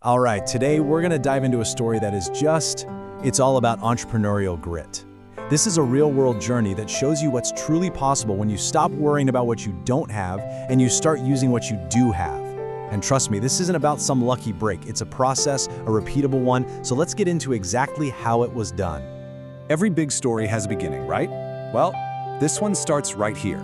All right, today we're gonna dive into a story that is it's all about entrepreneurial grit. This is a real-world journey that shows you what's truly possible when you stop worrying about what you don't have and you start using what you do have. And trust me, this isn't about some lucky break. It's a process, a repeatable one, so let's get into exactly how it was done. Every big story has a beginning, right? Well, this one starts right here,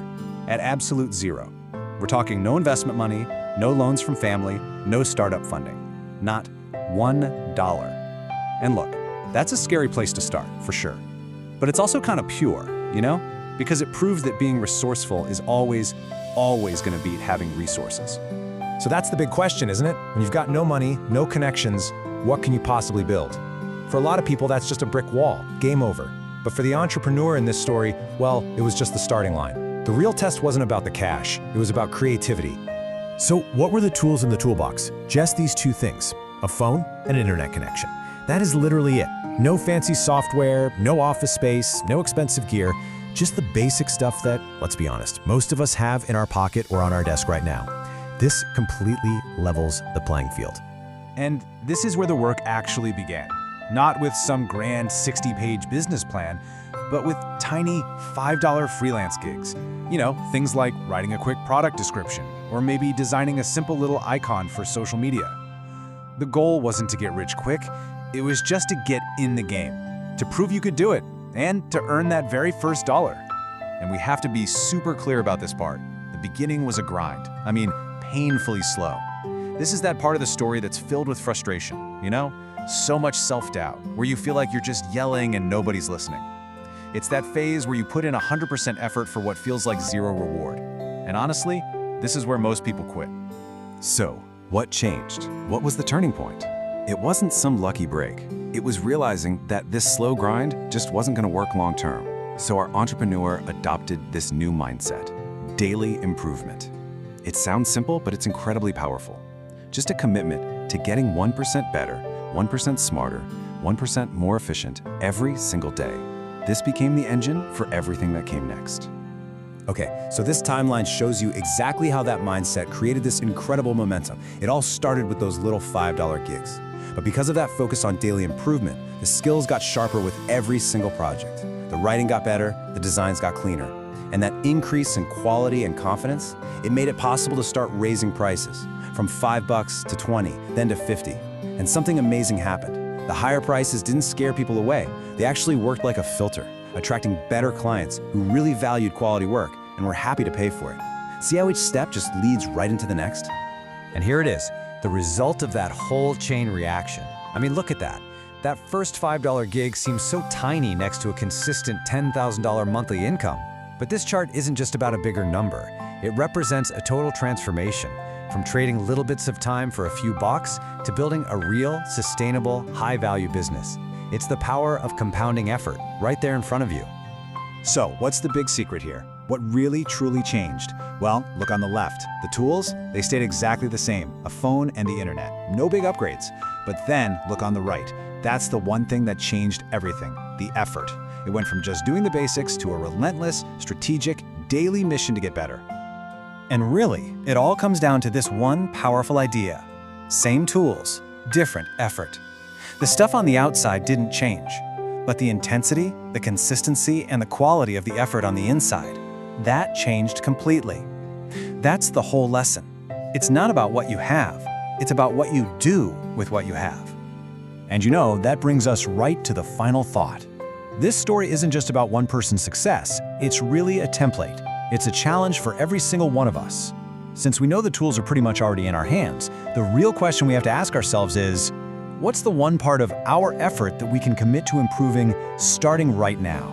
at absolute zero. We're talking no investment money, no loans from family, no startup funding. Not $1. And look, that's a scary place to start, for sure. But it's also kind of pure, you know? Because it proves that being resourceful is always gonna beat having resources. So that's the big question, isn't it? When you've got no money, no connections, what can you possibly build? For a lot of people, that's just a brick wall, game over. But for the entrepreneur in this story, well, it was just the starting line. The real test wasn't about the cash, it was about creativity. So what were the tools in the toolbox? Just these two things, a phone and an internet connection. That is literally it. No fancy software, no office space, no expensive gear, just the basic stuff that, let's be honest, most of us have in our pocket or on our desk right now. This completely levels the playing field. And this is where the work actually began. Not with some grand 60-page business plan, but with tiny $5 freelance gigs. You know, things like writing a quick product description, or maybe designing a simple little icon for social media. The goal wasn't to get rich quick, it was just to get in the game, to prove you could do it, and to earn that very first dollar. And we have to be super clear about this part. The beginning was a grind. I mean, painfully slow. This is that part of the story that's filled with frustration, you know? So much self-doubt, where you feel like you're just yelling and nobody's listening. It's that phase where you put in 100% effort for what feels like zero reward. And honestly, this is where most people quit. So, what changed? What was the turning point? It wasn't some lucky break. It was realizing that this slow grind just wasn't gonna work long term. So our entrepreneur adopted this new mindset, daily improvement. It sounds simple, but it's incredibly powerful. Just a commitment to getting 1% better, 1% smarter, 1% more efficient every single day. This became the engine for everything that came next. Okay, so this timeline shows you exactly how that mindset created this incredible momentum. It all started with those little $5 gigs. But because of that focus on daily improvement, the skills got sharper with every single project. The writing got better, the designs got cleaner. And that increase in quality and confidence, it made it possible to start raising prices from $5 to 20, then to 50. And something amazing happened. The higher prices didn't scare people away. They actually worked like a filter, attracting better clients who really valued quality work and were happy to pay for it. See how each step just leads right into the next? And here it is, the result of that whole chain reaction. I mean, look at that. That first $5 gig seems so tiny next to a consistent $10,000 monthly income. But this chart isn't just about a bigger number. It represents a total transformation, from trading little bits of time for a few bucks to building a real, sustainable, high-value business. It's the power of compounding effort right there in front of you. So, what's the big secret here? What really, truly changed? Well, look on the left. The tools, they stayed exactly the same, a phone and the internet. No big upgrades. But then, look on the right. That's the one thing that changed everything, the effort. It went from just doing the basics to a relentless, strategic, daily mission to get better. And really, it all comes down to this one powerful idea. Same tools, different effort. The stuff on the outside didn't change, but the intensity, the consistency, and the quality of the effort on the inside, that changed completely. That's the whole lesson. It's not about what you have, it's about what you do with what you have. And you know, that brings us right to the final thought. This story isn't just about one person's success, it's really a template. It's a challenge for every single one of us. Since we know the tools are pretty much already in our hands, the real question we have to ask ourselves is, what's the one part of our effort that we can commit to improving starting right now?